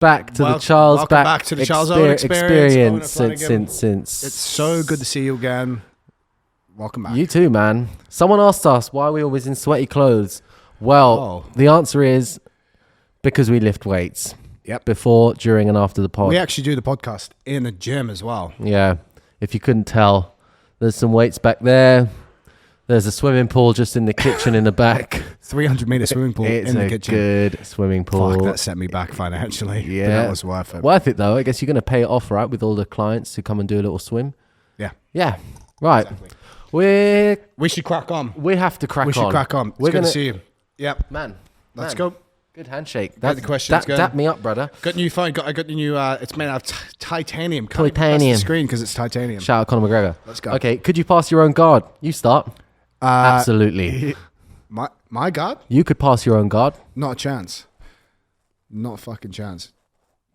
back to the Charles experience since. It's so good to see you again. Welcome back. You too, man. Someone asked us why we always in sweaty clothes. Well, the answer is because we lift weights. Yep. Before, during, and after the pod. We actually do the podcast in the gym as well. Yeah. If you couldn't tell, there's some weights back there. There's a swimming pool just in the kitchen in the back. 300-meter swimming pool in the kitchen. It's a good swimming pool. Fuck, that set me back financially. Yeah. But that was worth it. Worth it, though. I guess you're going to pay it off, right, with all the clients who come and do a little swim. Yeah. Yeah. Right. Exactly. We should crack on. We have to crack on. We should crack on. It's good to see you. Yep. Man. Let's go. Good handshake. That's the questions going. Dap me up, brother. Got new phone. I got the new. It's made out of titanium. Titanium. The screen because it's titanium. Shout out Conor McGregor. Let's go. Okay. Could you pass your own guard? You start. Absolutely. My guard? You could pass your own guard. Not a chance. Not a fucking chance.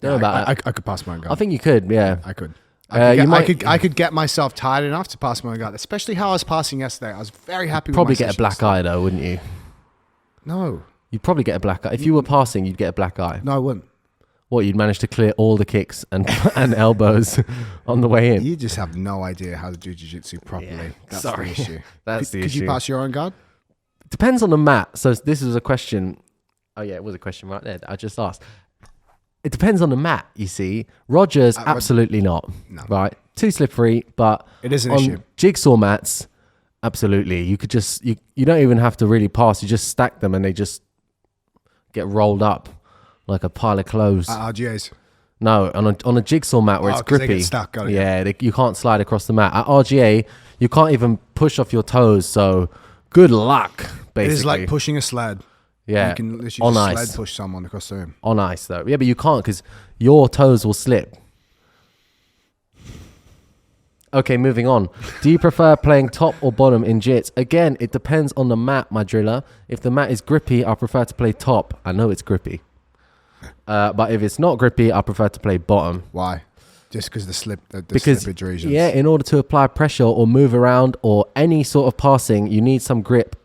I could pass my own guard. I think you could. Yeah. I could. I could get myself tired enough to pass my own guard, especially how I was passing yesterday. I was very happy with my Probably get a black eye though, wouldn't you? No. You'd probably get a black eye. If you were passing, you'd get a black eye. No, I wouldn't. What, you'd manage to clear all the kicks and elbows on the way in? You just have no idea how to do jiu-jitsu properly. Yeah. That's Sorry. the issue. That's the issue. Could you pass your own guard? Depends on the mat. So this is a question. Oh yeah, it was a question right there. I just asked. It depends on the mat, you see. Rogers, absolutely not. No. Right? Too slippery, but it is an on issue. Jigsaw mats, absolutely. You could just, you don't even have to really pass. You just stack them and they just get rolled up like a pile of clothes. RGAs? No, on a jigsaw mat where it's grippy. They get stuck, you can't slide across the mat. At RGA, you can't even push off your toes, so good luck, basically. It is like pushing a sled. Yeah, you can literally on just ice. sled push someone across the room. On ice, though. Yeah, but you can't because your toes will slip. Okay, moving on. Do you prefer playing top or bottom in jits? Again, it depends on the mat, my driller. If the mat is grippy, I prefer to play top. I know it's grippy. But if it's not grippy, I prefer to play bottom. Why? Just because the slippage regions? Yeah, in order to apply pressure or move around or any sort of passing, you need some grip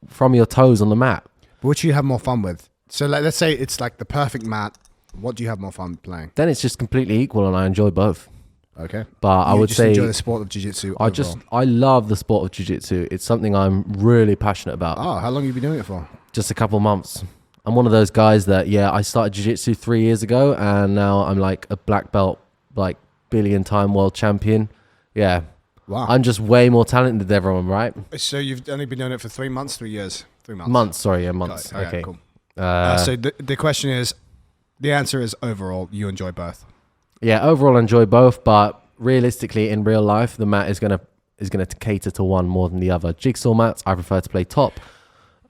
from your toes on the mat. Which you have more fun with? So let's say it's like the perfect mat. What do you have more fun playing? Then it's just completely equal and I enjoy both. Okay. But I would say... enjoy the sport of jiu-jitsu overall. I love the sport of jiu-jitsu. It's something I'm really passionate about. Oh, how long have you been doing it for? Just a couple months. I'm one of those guys that, I started jiu-jitsu 3 years ago and now I'm like a black belt, like billion-time world champion. Yeah. Wow. I'm just way more talented than everyone, right? So you've only been doing it for 3 months, 3 years? 3 months. Months, sorry, yeah, months. Okay, cool. So the question is, the answer is overall, you enjoy both. Yeah, overall I enjoy both, but realistically in real life, the mat is gonna cater to one more than the other. Jigsaw mats, I prefer to play top.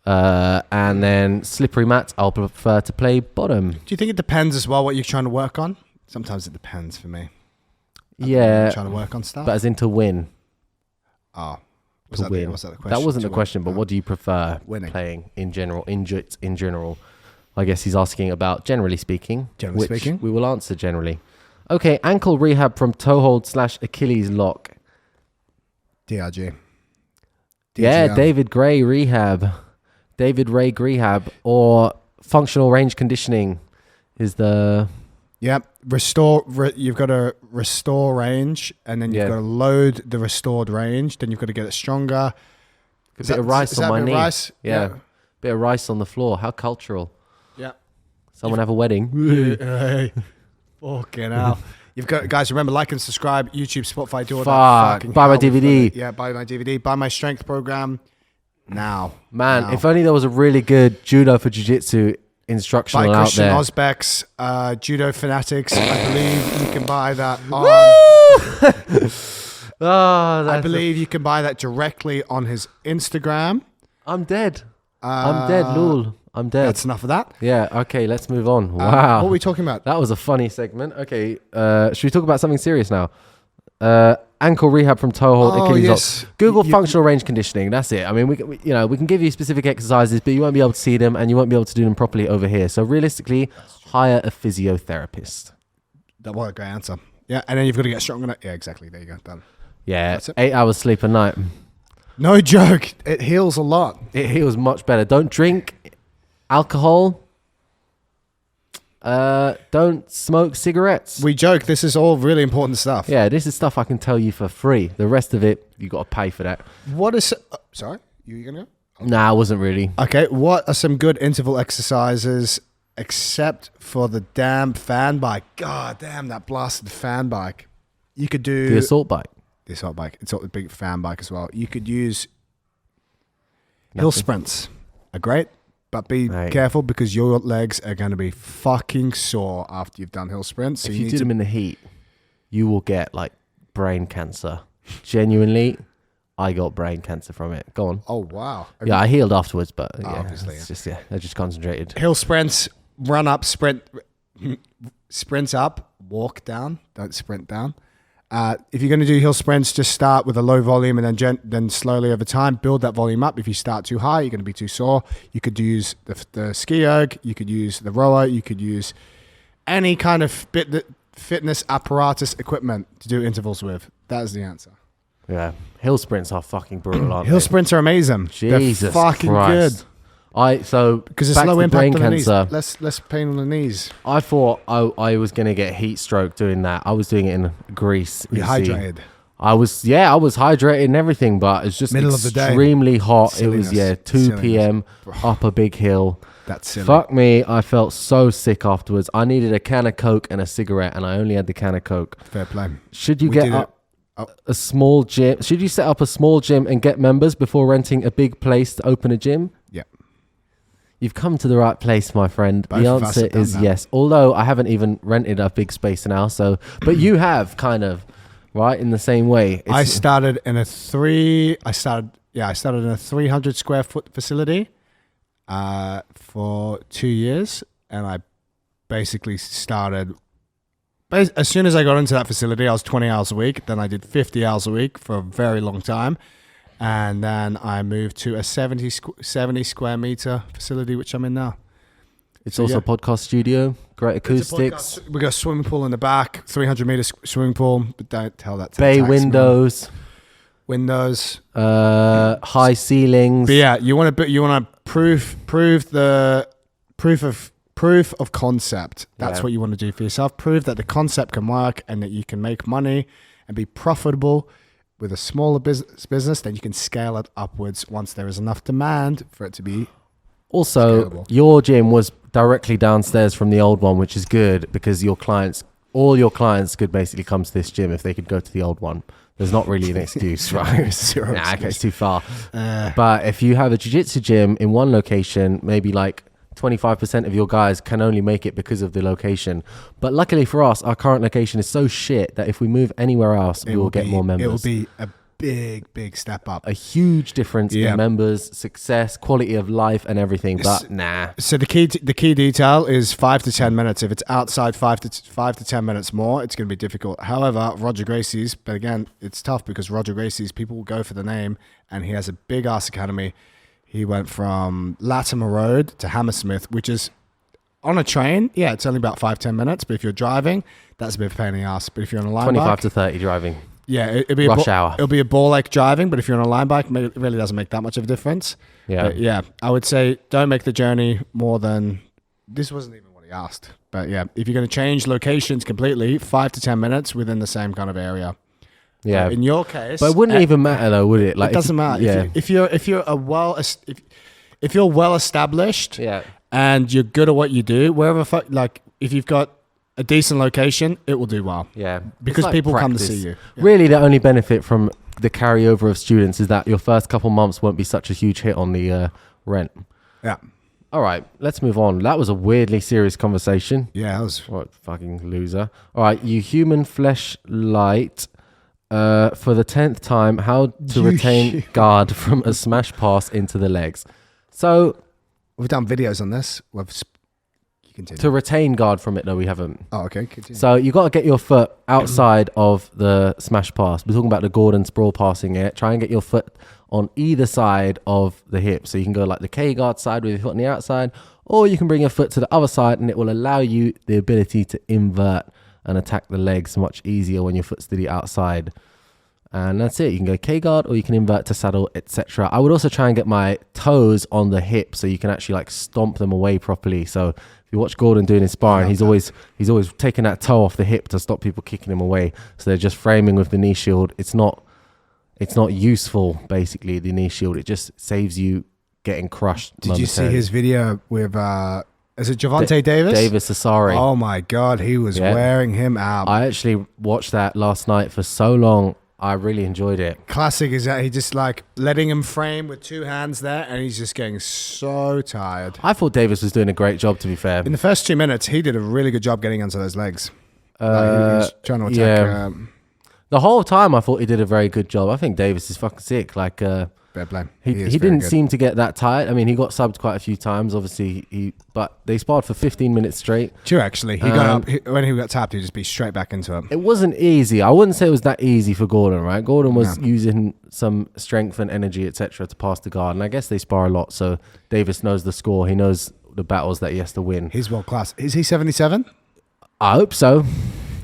And then slippery mats, I'll prefer to play bottom. Do you think it depends as well what you're trying to work on? Sometimes it depends for me. Yeah. Trying to work on stuff? But as in to win. Oh. Was that the question? That wasn't the question, but what do you prefer playing in general, in jits in general? I guess he's asking about generally speaking. Generally speaking. We will answer generally. Okay, ankle rehab from toe hold / Achilles lock. DRG. Yeah, David Ray rehab. David Ray rehab or functional range conditioning is the... Yep. You've got to restore range and then you've got to load the restored range. Then you've got to get it stronger. A bit of rice on my knee. Rice? Yeah. Bit of rice on the floor. How cultural. Yeah. Someone have a wedding. Hey. Fucking hell. You've got, guys, remember, like and subscribe. YouTube, Spotify, do all that. Buy my DVD. Yeah, buy my DVD. Buy my strength program now. Man, if only there was a really good judo for jiu-jitsu instructional by out Christian there. Osbeck's Judo Fanatics. I believe you can buy that on... I believe you can buy that directly on his Instagram. I'm dead. I'm dead, lol. I'm dead. That's enough of that. Yeah, okay, let's move on. Wow. What are we talking about? That was a funny segment. Okay, should we talk about something serious now? Ankle rehab from toe hold, Achilles lock. Google functional range conditioning. That's it. I mean, we can give you specific exercises, but you won't be able to see them and you won't be able to do them properly over here. So realistically, hire a physiotherapist. That was a great answer. Yeah, and then you've got to get stronger. Yeah, exactly. There you go. Done. Yeah, 8 hours sleep a night. No joke. It heals a lot. It heals much better. Don't drink alcohol. Don't smoke cigarettes. We joke. This is all really important stuff. Yeah, this is stuff I can tell you for free. The rest of it, you got to pay for that. What is... sorry? You going to go? Nah, I wasn't really. Okay, what are some good interval exercises except for the damn fan bike? God damn, that blasted fan bike. You could do... The assault bike. The assault bike. It's a big fan bike as well. You could use... Hill sprints are great, but be careful because your legs are going to be fucking sore after you've done hill sprints. So if you do them in the heat, you will get like brain cancer. Genuinely... I got brain cancer from it. Go on. Oh, wow. Yeah, I healed afterwards, but obviously. I just concentrated. Hill sprints, run up, sprint up, walk down, don't sprint down. If you're going to do hill sprints, just start with a low volume and then slowly over time, build that volume up. If you start too high, you're going to be too sore. You could use the ski erg, you could use the rower, you could use any kind of fitness apparatus equipment to do intervals with. That is the answer. Yeah, hill sprints are fucking brutal, aren't Hill they? sprints are amazing. Jesus They're fucking Christ. good. Because it's back low to impact brain on cancer. the knees. Less pain on the knees. I thought I was going to get heat stroke doing that. I was doing it in Greece. You're hydrated. I was hydrated and everything, but it's just middle of the day. Extremely hot. Silliness. It was 2 p.m. up a big hill. That's silly. Fuck me, I felt so sick afterwards. I needed a can of Coke and a cigarette, and I only had the can of Coke. Fair play. Should you get up a small gym? Should you set up a small gym and get members before renting a big place to open a gym? Yeah. You've come to the right place, my friend. Both the of us answer have done is that. yes. Although I haven't even rented a big space now, but you have kind of, right? In the same way. I started in a 300 square foot facility for 2 years, and I basically started. As soon as I got into that facility, I was 20 hours a week. Then I did 50 hours a week for a very long time. And then I moved to a 70 square meter facility, which I'm in now. It's also a podcast studio, great acoustics. We got a swimming pool in the back, 300 meter swimming pool, but don't tell that to Bay the tax windows. Windows. High ceilings. But yeah, you want to prove of concept. That's what you want to do for yourself. Prove that the concept can work and that you can make money and be profitable with a smaller business. Then you can scale it upwards once there is enough demand for it to be also scalable. Your gym was directly downstairs from the old one, which is good because all your clients could basically come to this gym if they could go to the old one. There's not really an excuse, right? Okay, it's too far. But if you have a jiu-jitsu gym in one location, maybe like 25% of your guys can only make it because of the location. But luckily for us, our current location is so shit that if we move anywhere else, we will get more members. It will be a big step up. A huge difference in members, success, quality of life and everything. But nah. So the key detail is 5 to 10 minutes. If it's outside 5 to 10 minutes more, it's going to be difficult. However, Roger Gracie's, but again, it's tough because Roger Gracie's, people will go for the name and he has a big ass academy. He went from Latimer Road to Hammersmith, which is on a train. Yeah, it's only about 5-10 minutes. But if you're driving, that's a bit of a pain in the ass. But if you're on a line 25 bike, to 30 driving. Yeah, it'll be rush hour. It'll be a ball like driving. But if you're on a line bike, it really doesn't make that much of a difference. Yeah. But yeah, I would say don't make the journey more than. This wasn't even what he asked. But yeah, if you're going to change locations completely, 5 to 10 minutes within the same kind of area. Yeah. In your case, but it wouldn't even matter though, would it? Like, it doesn't matter. Yeah. If you're well established, and you're good at what you do, if you've got a decent location, it will do well. Yeah. Because people come to see you. Yeah. Really, the only benefit from the carryover of students is that your first couple months won't be such a huge hit on the rent. Yeah. All right, let's move on. That was a weirdly serious conversation. Yeah, that was... What fucking loser. All right, you human flesh light. For the 10th time, how to retain guard from a smash pass into the legs. So... We've done videos on this. You continue. To retain guard from it, no, we haven't. Oh, okay. Continue. So you got to get your foot outside of the smash pass. We're talking about the Gordon sprawl passing it. Try and get your foot on either side of the hip. So you can go like the K-guard side with your foot on the outside, or you can bring your foot to the other side and it will allow you the ability to invert and attack the legs much easier when your foot's to the outside. And that's it. You can go K-guard or you can invert to saddle, etc. I would also try and get my toes on the hip so you can actually like stomp them away properly. So if you watch Gordon doing his sparring, he's always taking that toe off the hip to stop people kicking him away. So they're just framing with the knee shield. It's not useful, basically, the knee shield. It just saves you getting crushed. Did you see his video with is it Gervonta Davis? Davis Asari. Oh my God, he was wearing him out. I actually watched that last night for so long. I really enjoyed it. Classic is that he just like letting him frame with two hands there, and he's just getting so tired. I thought Davis was doing a great job, to be fair. In the first 2 minutes, he did a really good job getting onto those legs. He was trying to attack. The whole time I thought he did a very good job. I think Davis is fucking sick. Like, fair play. He didn't seem to get that tired. I mean, he got subbed quite a few times, obviously. But they sparred for 15 minutes straight. True, actually. He got up, when he got tapped, he'd just be straight back into him. It wasn't easy. I wouldn't say it was that easy for Gordon, right? Gordon was using some strength and energy, etc., to pass the guard. And I guess they spar a lot, so Davis knows the score. He knows the battles that he has to win. He's world class. Is he 77? I hope so.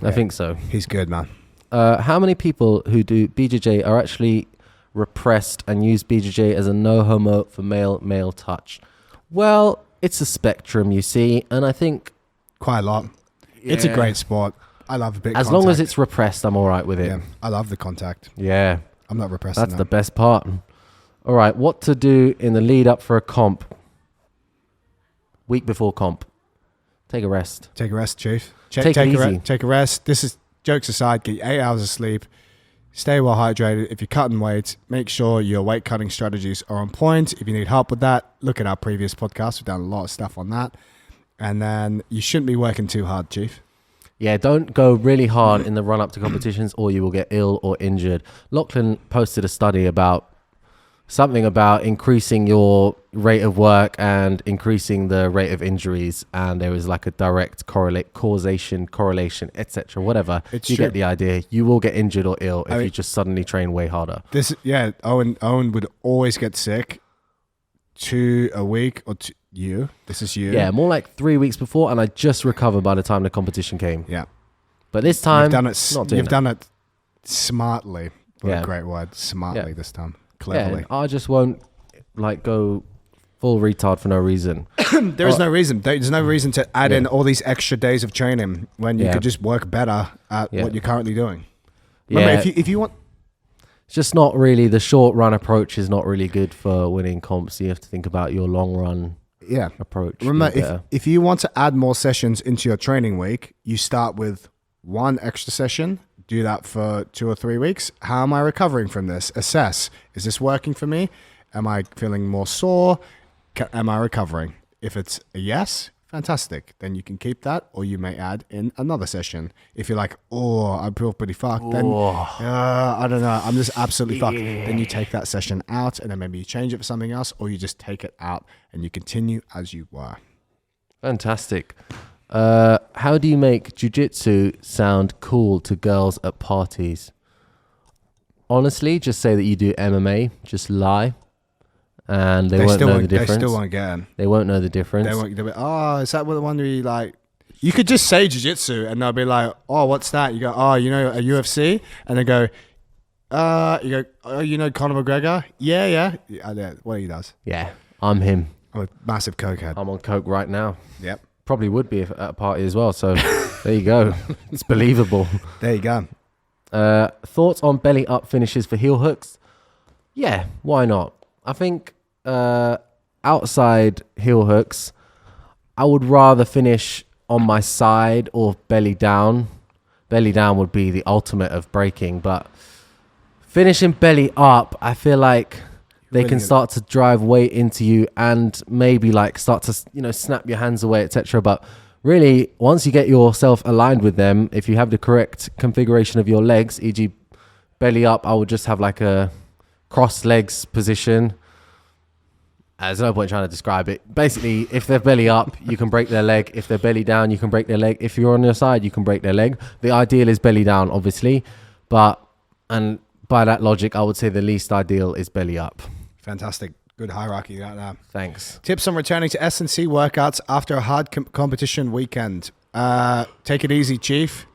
I think so. He's good, man. How many people who do BJJ are actually repressed and use BJJ as a no homo for male touch? Well, it's a spectrum, you see, and I think quite a lot. Yeah. It's a great sport. I love a bit. As long as it's repressed, I'm all right with it. Yeah, I love the contact. Yeah, I'm not repressing. That's the best part. All right, what to do in the lead up for a comp? Week before comp, take a rest. Take a rest, chief. Take it easy. Take a rest. This is jokes aside. Get 8 hours of sleep. Stay well hydrated. If you're cutting weight, make sure your weight cutting strategies are on point. If you need help with that, look at our previous podcast. We've done a lot of stuff on that. And then you shouldn't be working too hard, chief. Yeah, don't go really hard in the run up to competitions or you will get ill or injured. Lachlan posted a study about something about increasing your rate of work and increasing the rate of injuries, and there was like a direct correlation, etc. Whatever. You get the idea. You will get injured or ill if you just suddenly train way harder. Owen would always get sick a week or two. This is you. Yeah, more like 3 weeks before, and I just recovered by the time the competition came. Yeah, but this time you've done it smartly. What a great word, smartly this time. Cleverly. Yeah, I just won't like go full retard for no reason. There is no reason. There's no reason to add in all these extra days of training when you could just work better at what you're currently doing. Remember, if you want, it's just not really, the short run approach is not really good for winning comps. You have to think about your long run approach. Remember, if you want to add more sessions into your training week, you start with one extra session. Do that for 2 or 3 weeks. How am I recovering from this? Assess. Is this working for me? Am I feeling more sore? Am I recovering? If it's a yes, fantastic. Then you can keep that, or you may add in another session. If you're like, I feel pretty fucked, then I don't know, I'm just absolutely fucked. Then you take that session out, and then maybe you change it for something else, or you just take it out and you continue as you were. Fantastic. How do you make Jiu Jitsu sound cool to girls at parties? Honestly, just say that you do MMA. Just lie, and they won't know the difference. They still won't get in. They won't know the difference. They won't. They'll be, is that what the one where you like? You could just say Jiu Jitsu, and they'll be like, what's that? You go, a UFC, and they go, you go, you know Conor McGregor? Yeah. What he does? Yeah, I'm him. I'm a massive cokehead. I'm on coke right now. Yep. Probably would be at a party as well. So there you go. It's believable. There you go. Thoughts on belly up finishes for heel hooks? Yeah, why not? I think outside heel hooks, I would rather finish on my side or belly down. Belly down would be the ultimate of breaking, but finishing belly up, I feel like they can start to drive weight into you and maybe like start to, snap your hands away, etc. But really, once you get yourself aligned with them, if you have the correct configuration of your legs, e.g. belly up, I would just have like a cross legs position. There's no point trying to describe it. Basically, if they're belly up, you can break their leg. If they're belly down, you can break their leg. If you're on your side, you can break their leg. The ideal is belly down, obviously. And by that logic, I would say the least ideal is belly up. Fantastic. Good hierarchy right now. Thanks. Tips on returning to S&C workouts after a hard competition weekend. Take it easy, Chief.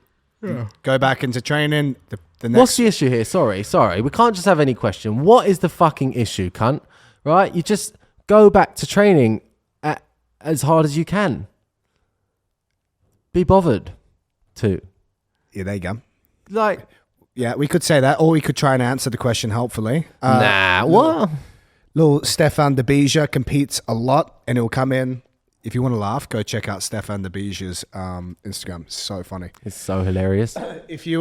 Yeah. Go back into training. What's the issue here? Sorry. We can't just have any question. What is the fucking issue, cunt? Right? You just go back to training as hard as you can. be bothered to. Yeah, there you go. Like, yeah, we could say that, or we could try and answer the question helpfully. What? Little Stefan de Bija competes a lot, and he'll come in. If you want to laugh, go check out Stefan de Bija's Instagram. It's so funny. It's so hilarious. If you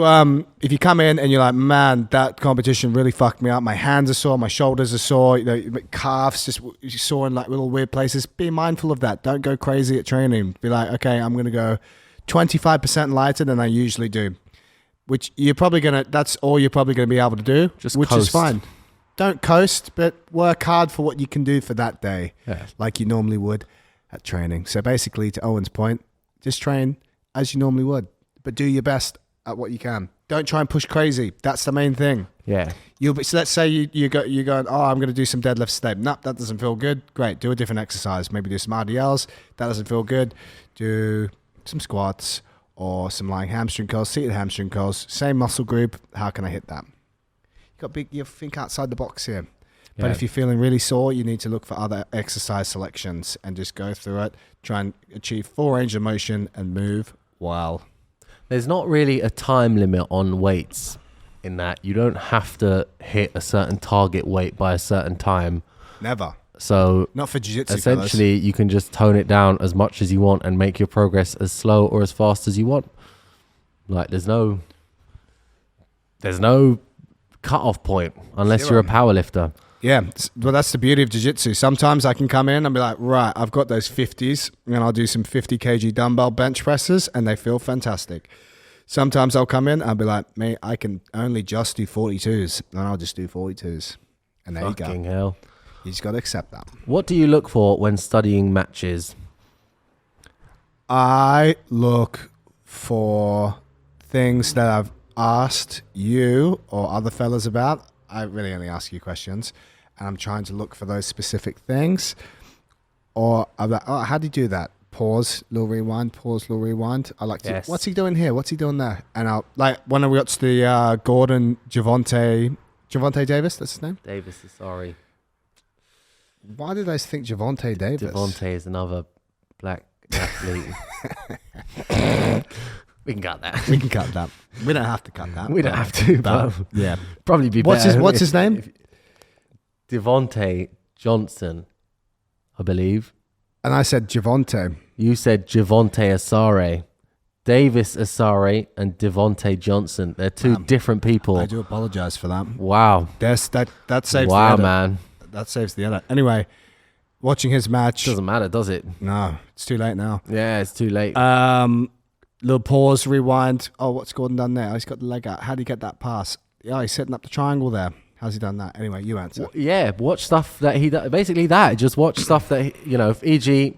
come in and you're like, man, that competition really fucked me up. My hands are sore, my shoulders are sore, you know, my calves just sore in like little weird places. Be mindful of that. Don't go crazy at training. Be like, okay, I'm gonna go 25% lighter than I usually do. Which that's all you're probably gonna be able to do. Which is fine. Don't coast, but work hard for what you can do for that day, like you normally would at training. So basically, to Owen's point, just train as you normally would, but do your best at what you can. Don't try and push crazy. That's the main thing. Yeah. So let's say you're going, oh, I'm going to do some deadlifts today. Nope, that doesn't feel good. Great, do a different exercise. Maybe do some RDLs. That doesn't feel good. Do some squats or some lying hamstring curls, seated hamstring curls. Same muscle group. How can I hit that? You think outside the box here. But if you're feeling really sore, you need to look for other exercise selections and just go through it. Try and achieve full range of motion and move well. There's not really a time limit on weights in that you don't have to hit a certain target weight by a certain time. Never. So not for jiu-jitsu. Essentially, you can just tone it down as much as you want and make your progress as slow or as fast as you want. Like there's no cut-off point unless you're a power lifter. Yeah, well, that's the beauty of jiu-jitsu. Sometimes I can come in and be like, right, I've got those 50s, and I'll do some 50 kg dumbbell bench presses, and they feel fantastic. Sometimes I'll come in and I'll be like, mate, I can only just do 42s, and I'll just do 42s. And there you go. Fucking hell. You just got to accept that. What do you look for when studying matches? I look for things that I've asked you or other fellas about. I really only ask you questions, and I'm trying to look for those specific things. Or I'm like, oh, how do you do that? Pause, little rewind, pause, little rewind. I like to, what's he doing here? What's he doing there? And I'll, like, when we got to the Gordon Javonte Davis, that's his name? Davis is sorry. Why did I think Javonte Davis? Javonte is another black athlete. We can cut that. We can cut that. We don't have to cut that. We don't have to, but yeah. Probably be better. What's his name? Devontae Johnson, I believe. And I said Javonte. You said Javonte Asare. Davis Asare and Devontae Johnson. They're two different people. I do apologize for that. Wow. That saves the edit. Wow, man. That saves the edit. Anyway, watching his match. Doesn't matter, does it? No, it's too late now. Yeah, it's too late. Little pause, rewind. Oh, what's Gordon done there? Oh, he's got the leg out. How do you get that pass? Oh, he's setting up the triangle there. How's he done that? Anyway, you answer. Yeah, watch stuff that he does. Basically that. Just watch stuff that, e.g.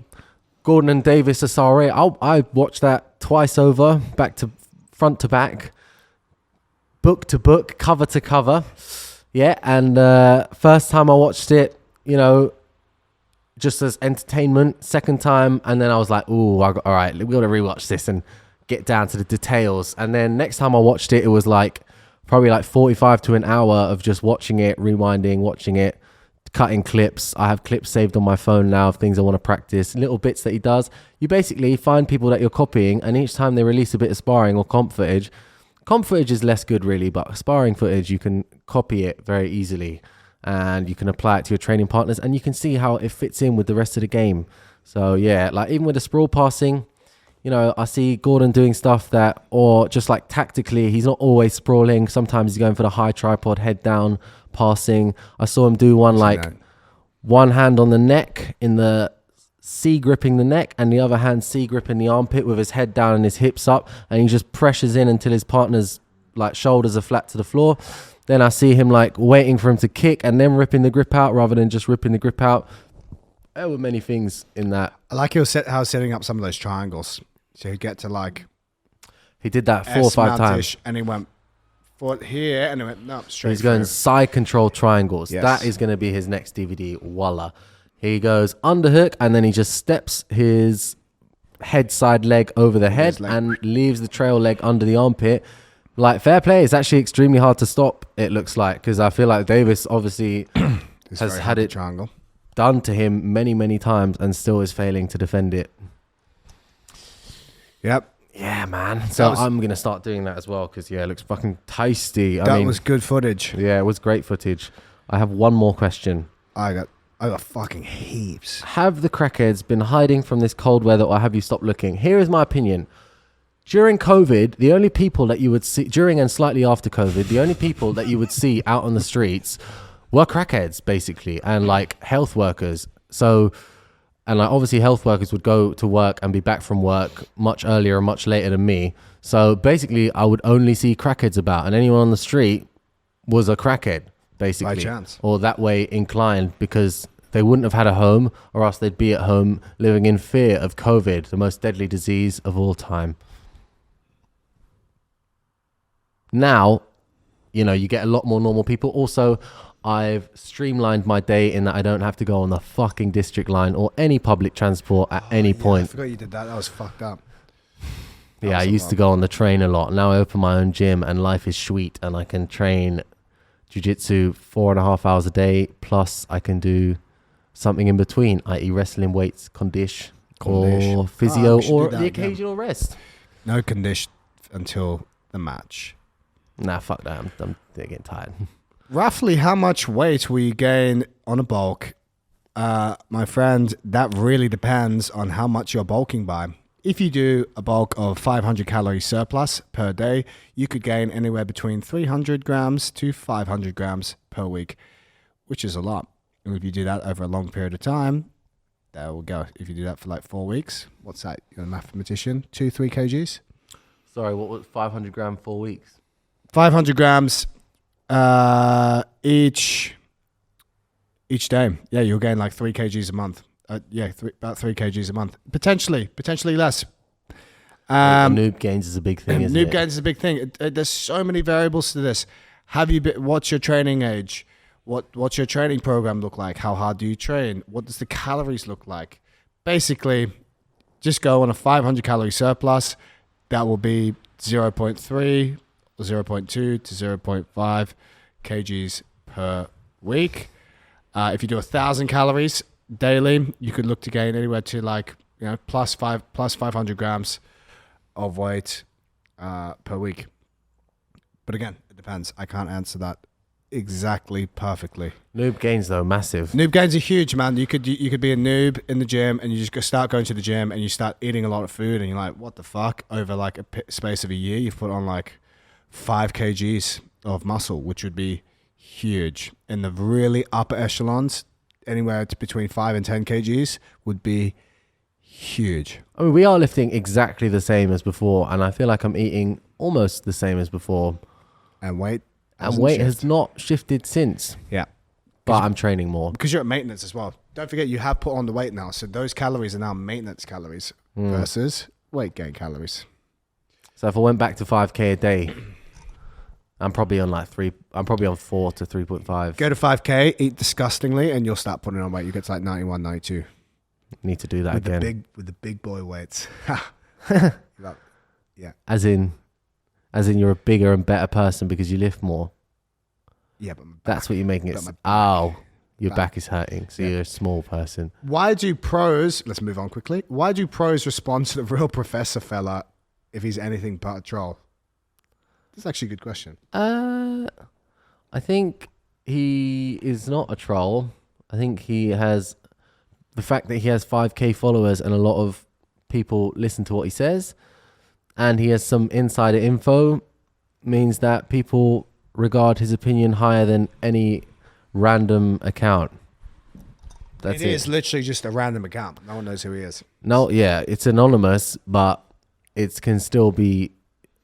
Gordon and Davis Asare. I watched that twice over, back to front to back, book to book, cover to cover. Yeah, and first time I watched it, just as entertainment. Second time, and then I was like, ooh, all right, we got to rewatch this and get down to the details. And then next time I watched it, it was like probably like 45 to an hour of just watching it, rewinding, watching it, cutting clips. I have clips saved on my phone now of things I want to practice, little bits that he does. You basically find people that you're copying, and each time they release a bit of sparring or comp footage is less good really, but sparring footage, you can copy it very easily and you can apply it to your training partners, and you can see how it fits in with the rest of the game. So yeah, like even with the sprawl passing, I see Gordon doing stuff that, or just like tactically, he's not always sprawling. Sometimes he's going for the high tripod, head down passing. I saw him do one one hand on the neck in the C gripping the neck, and the other hand C gripping the armpit with his head down and his hips up, and he just pressures in until his partner's like shoulders are flat to the floor. Then I see him like waiting for him to kick and then ripping the grip out rather than just ripping the grip out. There were many things in that. I like how setting up some of those triangles. So he'd get to like... He did that 4 or 5 times. And he went forward here and he went straight He's going side control triangles. Yes. That is going to be his next DVD. Voila. He goes underhook and then he just steps his head side leg over the head and leaves the trail leg under the armpit. Like, fair play. It's actually extremely hard to stop, it looks like, because I feel like Davis obviously has had it triangle done to him many, many times and still is failing to defend it. Yep. Yeah, man. So I'm going to start doing that as well because, it looks fucking tasty. That was good footage. Yeah, it was great footage. I have one more question. I got fucking heaps. Have the crackheads been hiding from this cold weather or have you stopped looking? Here is my opinion. During COVID, the only people that you would see, during and slightly after COVID, the only people that you would see out on the streets were crackheads, basically, and like health workers. So, and like obviously health workers would go to work and be back from work much earlier and much later than me. So basically, I would only see crackheads about, and anyone on the street was a crackhead, basically. By chance. Or that way inclined because they wouldn't have had a home or else they'd be at home living in fear of COVID, the most deadly disease of all time. Now, you get a lot more normal people. Also, I've streamlined my day in that I don't have to go on the fucking district line or any public transport at any point. I forgot you did that. That was fucked up. I used to go on the train a lot. Now I open my own gym and life is sweet and I can train Jiu Jitsu 4.5 hours a day. Plus I can do something in between, i.e. wrestling, weights, condish. Or physio or the occasional rest. No condition until the match. Nah, fuck that. I'm getting tired. Roughly how much weight will you gain on a bulk? My friend, that really depends on how much you're bulking by. If you do a bulk of 500 calorie surplus per day, you could gain anywhere between 300 grams to 500 grams per week, which is a lot. And if you do that over a long period of time, there we go. If you do that for like 4 weeks, what's that? You're a mathematician. 2-3 kgs? Sorry, what was 500 gram 4 weeks? 500 grams each day. Yeah, you'll gain like 3 kgs a month. About 3 kgs a month. Potentially less. Noob gains is a big thing, isn't it? Noob gains is a big thing. There's so many variables to this. What's your training age? What's your training program look like? How hard do you train? What does the calories look like? Basically, just go on a 500 calorie surplus. That will be 0.3 or 0.2 to 0.5 kgs per week. If you do 1,000 calories daily, you could look to gain anywhere to plus 500 grams of weight per week. But again, it depends. I can't answer that exactly perfectly. Noob gains though, massive. Noob gains are huge, man. You could be a noob in the gym and you just start going to the gym and you start eating a lot of food and you're like, what the fuck? Over like a space of a year, you've put on like 5 kgs of muscle, which would be huge. In the really upper echelons, anywhere between 5 and 10 kgs would be huge. I mean, we are lifting exactly the same as before, and I feel like I'm eating almost the same as before. And weight has not shifted since. Yeah. But I'm training more. Because you're at maintenance as well. Don't forget you have put on the weight now. So those calories are now maintenance calories versus weight gain calories. So if I went back to 5K a day, I'm probably on like 4 to 3.5. Go to 5K, eat disgustingly, and you'll start putting on weight. You get to like 91, 92. Need to do that again. With the big boy weights. Yeah. As in you're a bigger and better person because you lift more. Yeah, but that's what you're making it. Your back is hurting, so you're a small person. Why do pros? Let's move on quickly. Why do pros respond to the real professor fella if he's anything but a troll? That's actually a good question. I think he is not a troll. I think he has the fact that he has 5K followers and a lot of people listen to what he says, and he has some insider info, means that people regard his opinion higher than any random account. That's it. It is literally just a random account. No one knows who he is. No, yeah, it's anonymous, but it can still be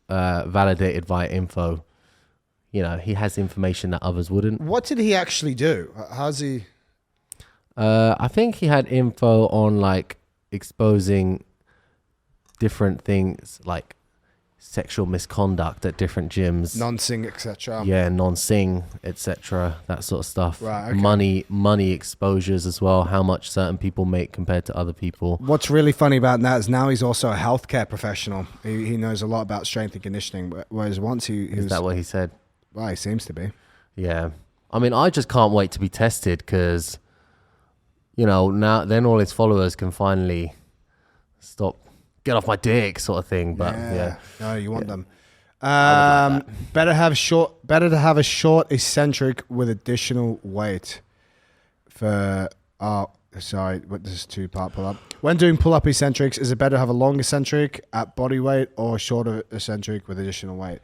validated via info. You know, he has information that others wouldn't. What did he actually do? How's he? I think he had info on like exposing different things like sexual misconduct at different gyms, Non-sing, etc. Yeah, non-sing, etc. That sort of stuff. Right. Okay. Money exposures as well. How much certain people make compared to other people. What's really funny about that is now he's also a healthcare professional. He knows a lot about strength and conditioning. Whereas once he is that what he said? Well, he seems to be. Yeah. I mean, I just can't wait to be tested because, you know, then all his followers can finally stop get off my dick sort of thing. But yeah. No, you want them. Like better to have a short eccentric with additional weight for this is 2-part pull-up. When doing pull-up eccentrics, is it better to have a long eccentric at body weight or shorter eccentric with additional weight?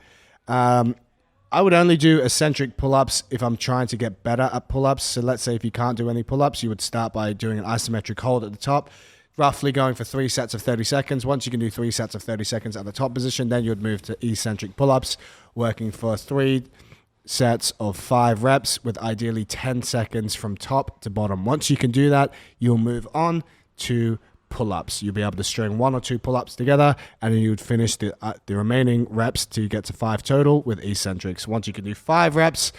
I would only do eccentric pull-ups if I'm trying to get better at pull-ups. So let's say if you can't do any pull-ups, you would start by doing an isometric hold at the top, roughly going for 3 sets of 30 seconds. Once you can do 3 sets of 30 seconds at the top position, then you would move to eccentric pull-ups, working for 3 sets of 5 reps with ideally 10 seconds from top to bottom. Once you can do that, you'll move on to pull-ups. You'll be able to string 1 or 2 pull-ups together, and then you would finish the remaining reps to get to 5 total with eccentrics. Once you can do 5 reps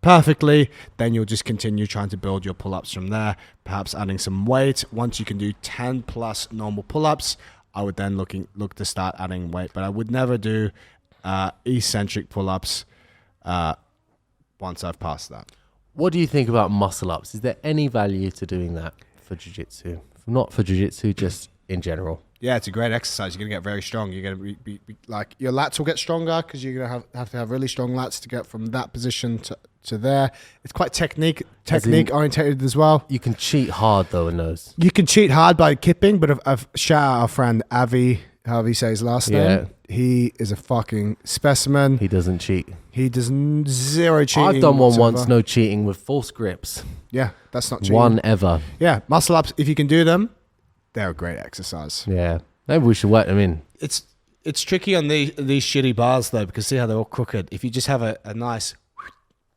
perfectly, then you'll just continue trying to build your pull-ups from there, perhaps adding some weight. Once you can do 10 plus normal pull-ups, I would then look to start adding weight, but I would never do eccentric pull-ups once I've passed that. What do you think about muscle-ups? Is there any value to doing that for jiu-jitsu? Not for jiu-jitsu, just in general. Yeah, it's a great exercise. You're going to get very strong. You're going to be like, your lats will get stronger because you're going to have to have really strong lats to get from that position to there. It's quite technique orientated as well. You can cheat hard though in those. You can cheat hard by kipping, but I've shout out our friend Avi, however you say his last name. He is a fucking specimen. He doesn't cheat. He does zero cheating. I've done one once, no cheating, with false grips. Yeah, that's not cheating. One ever. Yeah, muscle ups, if you can do them, they're a great exercise. Yeah, maybe we should work them in. It's tricky on these shitty bars though, because see how they're all crooked. If you just have a nice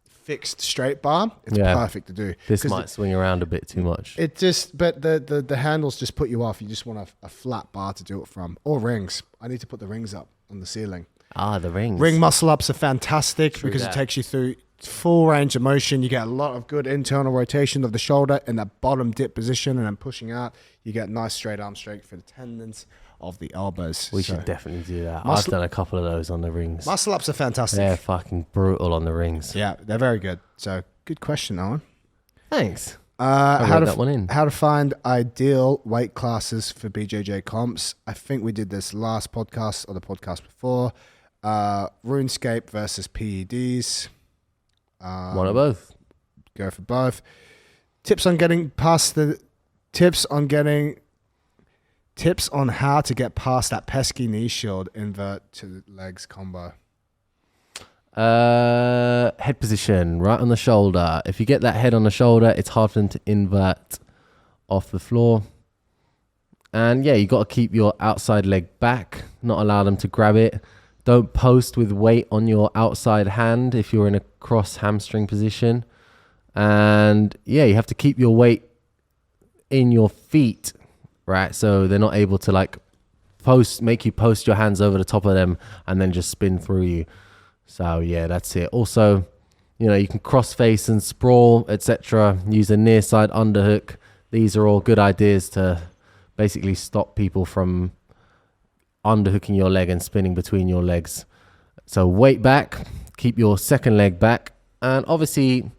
fixed straight bar, it's perfect to do. This might swing around a bit too much. But the handles just put you off. You just want a flat bar to do it from, or rings. I need to put the rings up on the ceiling. The rings. Ring muscle ups are fantastic because it takes you through full range of motion. You get a lot of good internal rotation of the shoulder in that bottom dip position, and then pushing out, you get nice straight arm strength for the tendons of the elbows. We should definitely do that. I've done a couple of those on the rings. Muscle ups are fantastic. They're fucking brutal on the rings. Yeah, they're very good. So good question, Owen. Thanks. How to find ideal weight classes for BJJ comps. I think we did this last podcast or the podcast before. RuneScape versus PEDs. One or both. Go for both. Tips on how to get past that pesky knee shield invert to legs combo. Head position, right on the shoulder. If you get that head on the shoulder, it's hard for them to invert off the floor. And yeah, you got to keep your outside leg back, not allow them to grab it. Don't post with weight on your outside hand if you're in a cross hamstring position. And yeah, you have to keep your weight in your feet, right? So they're not able to like make you post your hands over the top of them and then just spin through you. So yeah, that's it. Also, you can cross face and sprawl, etc. Use a near side underhook. These are all good ideas to basically stop people from underhooking your leg and spinning between your legs. So weight back, keep your second leg back. And obviously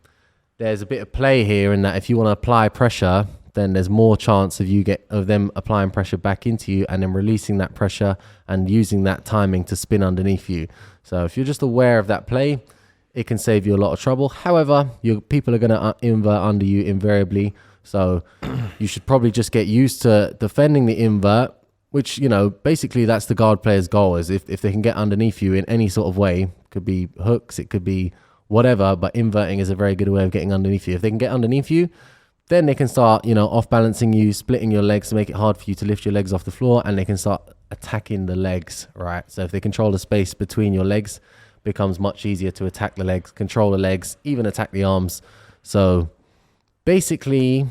there's a bit of play here in that if you want to apply pressure, then there's more chance of them applying pressure back into you and then releasing that pressure and using that timing to spin underneath you. So if you're just aware of that play, it can save you a lot of trouble. However, people are going to invert under you invariably. So you should probably just get used to defending the invert, which, basically that's the guard player's goal, is if they can get underneath you in any sort of way. It could be hooks, it could be whatever, but inverting is a very good way of getting underneath you. If they can get underneath you, then they can start, off balancing you, splitting your legs to make it hard for you to lift your legs off the floor, and they can start attacking the legs, right? So if they control the space between your legs, it becomes much easier to attack the legs, control the legs, even attack the arms. So basically,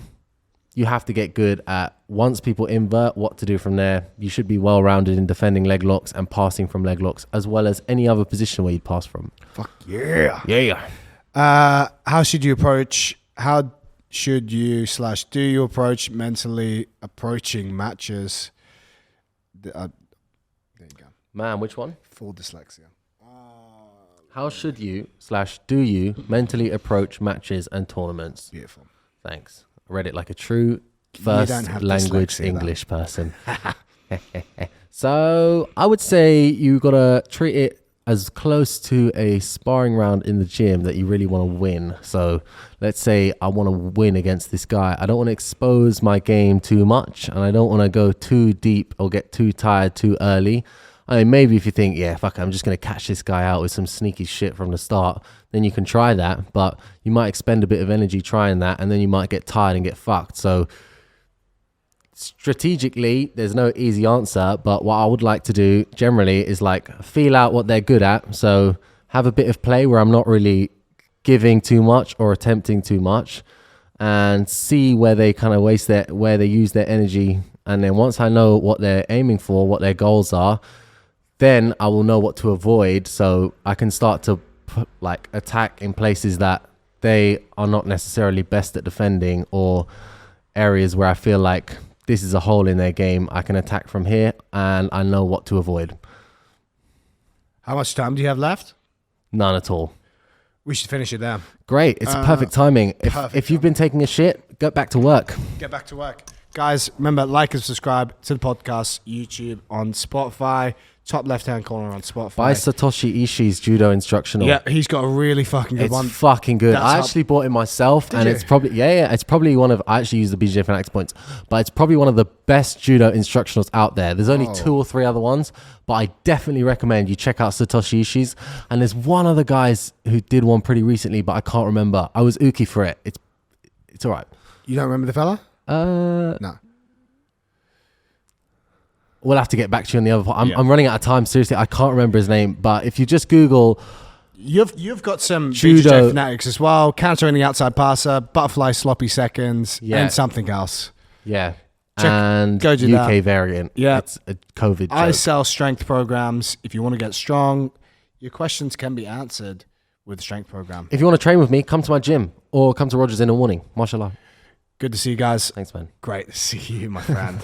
you have to get good at, once people invert, what to do from there. You should be well-rounded in defending leg locks and passing from leg locks, as well as any other position where you pass from. Fuck yeah. Yeah. How should you approach mentally approaching matches? There you go. Man, which one? Full dyslexia. How should you/do you mentally approach matches and tournaments? Beautiful. Thanks. I read it like a true first language English person. So I would say you got to treat it as close to a sparring round in the gym that you really want to win. So let's say I want to win against this guy. I don't want to expose my game too much, and I don't want to go too deep or get too tired too early. I mean, maybe if you think, yeah, fuck it, I'm just going to catch this guy out with some sneaky shit from the start, then you can try that. But you might expend a bit of energy trying that, and then you might get tired and get fucked. So strategically, there's no easy answer, but what I would like to do generally is like feel out what they're good at. So have a bit of play where I'm not really giving too much or attempting too much, and see where they kind of where they use their energy. And then once I know what they're aiming for, what their goals are, then I will know what to avoid. So I can start to attack in places that they are not necessarily best at defending, or areas where I feel like this is a hole in their game. I can attack from here, and I know what to avoid. How much time do you have left? None at all. We should finish it there. Great. It's perfect timing. If you've been taking a shit, get back to work. Get back to work. Guys, remember, like and subscribe to the podcast, YouTube, on Spotify. Top left-hand corner on Spotify. Buy Satoshi Ishii's Judo Instructional. Yeah, he's got a really fucking good one. It's fucking good. I actually bought it myself, and it's probably it's probably one of. I actually use the BJJ Fanatics points, but it's probably one of the best Judo Instructionals out there. There's only 2 or 3 other ones, but I definitely recommend you check out Satoshi Ishii's. And there's one other guys who did one pretty recently, but I can't remember. I was uki for it. It's all right. You don't remember the fella? No. We'll have to get back to you on the other part. I'm running out of time. Seriously, I can't remember his name. But if you just Google, you've got some Judo BJJ Fanatics as well. Countering the outside passer, butterfly sloppy seconds, and something else. Yeah, and go do UK that. variant. Yeah, it's a COVID joke. I sell strength programs. If you want to get strong, your questions can be answered with the strength program. If you want to train with me, come to my gym or come to Rogers in the morning. Mashallah. Good to see you guys. Thanks, man. Great to see you, my friend.